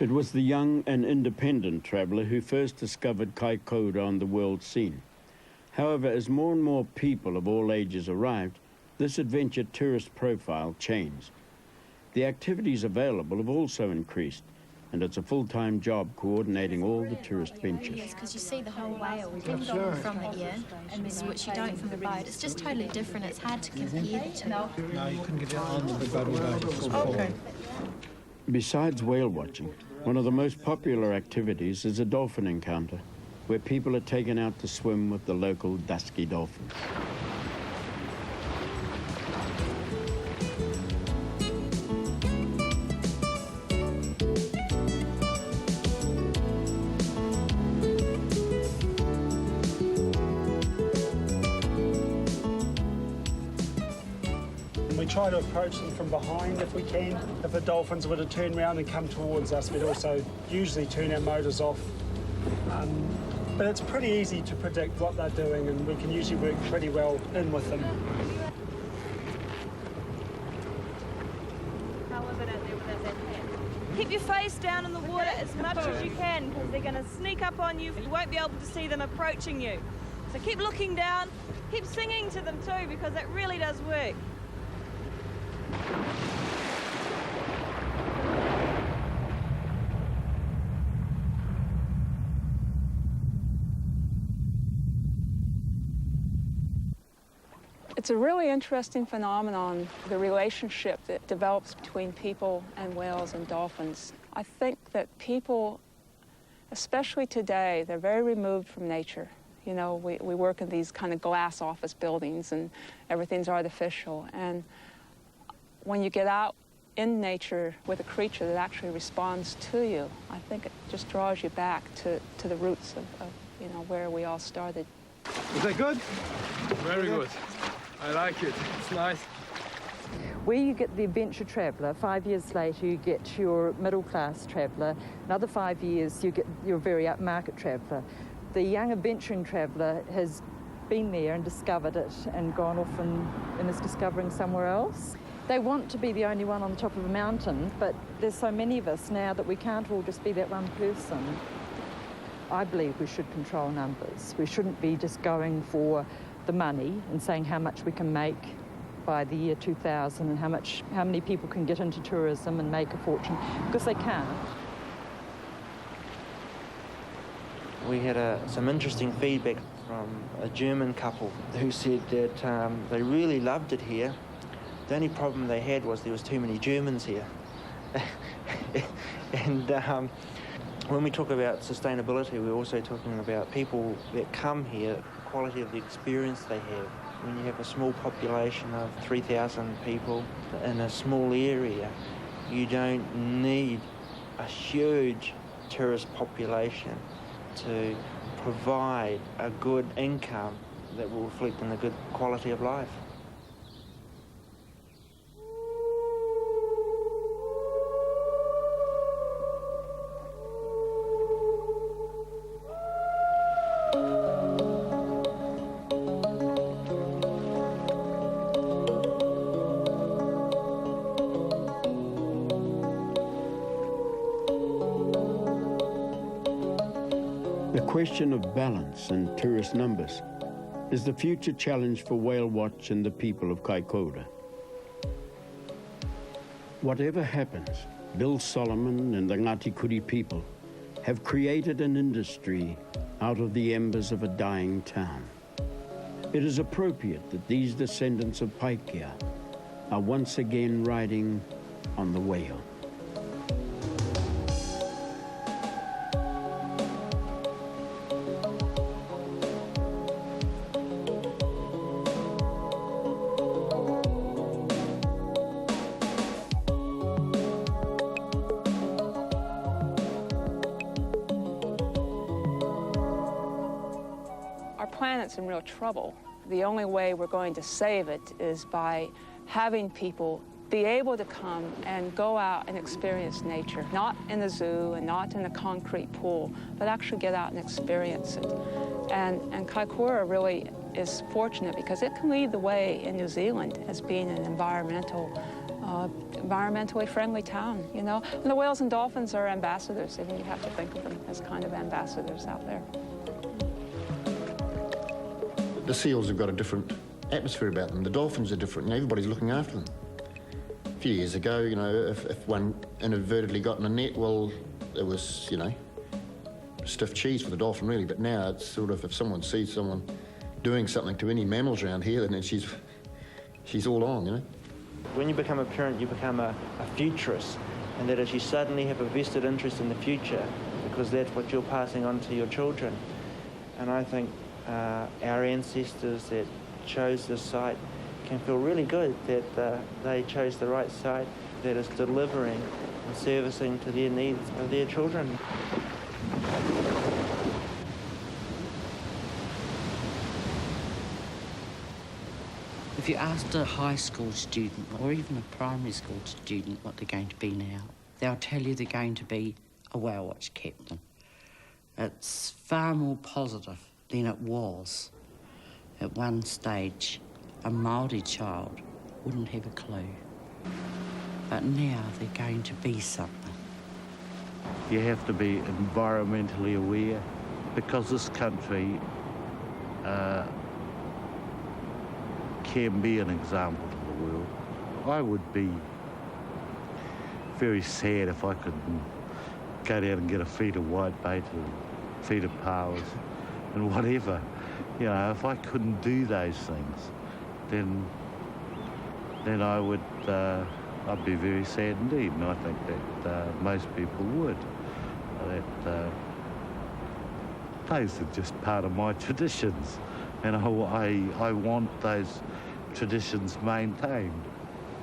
It was the young and independent traveller who first discovered Kaikoura on the world scene. However, as more and more people of all ages arrived, this adventure tourist profile changed. The activities available have also increased, and it's a full-time job coordinating all the tourist ventures. Yes, because you see the whole whale from the ear, which you don't from the boat. It's just totally different. It's hard to compare the two. No, you couldn't get it on the boat without it. Okay. Besides whale watching, one of the most popular activities is a dolphin encounter, where people are taken out to swim with the local dusky dolphins. We try to approach them from behind if we can. If the dolphins were to turn around and come towards us, we'd also usually turn our motors off. But it's pretty easy to predict what they're doing, and we can usually work pretty well in with them. Keep your face down in the water as much as you can, because they're going to sneak up on you. You won't be able to see them approaching you. So keep looking down, keep singing to them too, because that really does work. It's a really interesting phenomenon, the relationship that develops between people and whales and dolphins. I think that people, especially today, they're very removed from nature. You know, we work in these kind of glass office buildings and everything's artificial. And when you get out in nature with a creature that actually responds to you, I think it just draws you back to the roots of you know, where we all started. Is that good? Very good. I like it. It's nice. Where you get the adventure traveller, 5 years later you get your middle-class traveller. Another 5 years you get your very upmarket traveller. The young adventuring traveller has been there and discovered it and gone off and is discovering somewhere else. They want to be the only one on the top of a mountain, but there's so many of us now that we can't all just be that one person. I believe we should control numbers. We shouldn't be just going for the money and saying how much we can make by the year 2000 and how many people can get into tourism and make a fortune, because they can't. We had some interesting feedback from a German couple who said that they really loved it here. The only problem they had was there was too many Germans here. And when we talk about sustainability, we're also talking about people that come here, the quality of the experience they have. When you have a small population of 3,000 people in a small area, you don't need a huge tourist population to provide a good income that will reflect in the good quality of life. The question of balance and tourist numbers is the future challenge for Whale Watch and the people of Kaikoura. Whatever happens, Bill Solomon and the Ngāti Kuri people have created an industry out of the embers of a dying town. It is appropriate that these descendants of Paikea are once again riding on the whale. Our planet's in real trouble. The only way we're going to save it is by having people be able to come and go out and experience nature, not in the zoo and not in a concrete pool, but actually get out and experience it. And Kaikoura really is fortunate because it can lead the way in New Zealand as being an environmental environmentally friendly town, you know. And the whales and dolphins are ambassadors, and you have to think of them as kind of ambassadors out there. The seals have got a different atmosphere about them. The dolphins are different, and everybody's looking after them. A few years ago, you know, if one inadvertently got in a net, well, it was, you know, stiff cheese for the dolphin, really. But now it's sort of, if someone sees someone doing something to any mammals around here, then she's all on, you know. When you become a parent, you become a futurist, and that is, you suddenly have a vested interest in the future because that's what you're passing on to your children. And I think our ancestors that chose this site can feel really good that they chose the right site that is delivering and servicing to their needs of their children. If you asked a high school student or even a primary school student what they're going to be now, they'll tell you they're going to be a whale watch captain. It's far more positive than it was. At one stage, a Māori child wouldn't have a clue. But now they're going to be something. You have to be environmentally aware because this country can be an example to the world. I would be very sad if I could go down and get a feed of whitebait or feed of powers and whatever. You know, if I couldn't do those things, then I would, I'd be very sad indeed, and I think that most people would. That those are just part of my traditions, and I want those traditions maintained.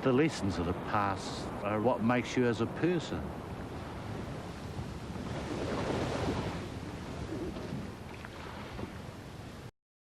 The lessons of the past are what makes you as a person.